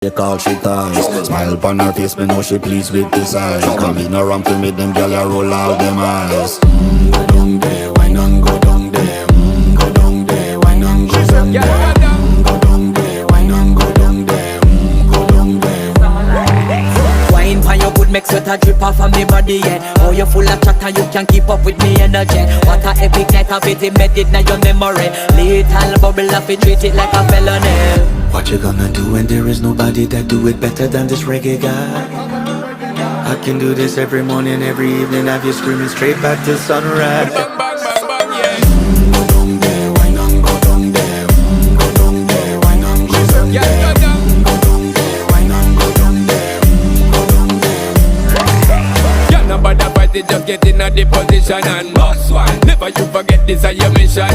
They call she ties. Smile upon her face, me know she pleased with this eyes. Come in around to me, them gyal a roll out them eyes. Go down there, why not go down there? Go down there, why not go down there? Go down there, why not go down there? Go down there. Wine pan your good, make sweat a drip off of me body, yeah. Oh, you full of chatter, you can't keep up with me energy. What a epic night of it, embedded in your memory. Little bubble of it, treat it like a felony. What you gonna do when there is nobody that do it better than this reggae guy? I can do this every morning, every evening, have you screaming straight back to sunrise. Bang, bang, bang, bang, yeah. Go down there, why not go down there? Go down there, why not go down there? Yeah, go down. Go down there, why not go down there? Go down there. Yeah, nobody fight it, just get in a the position and boss one. Never you forget this is your mission.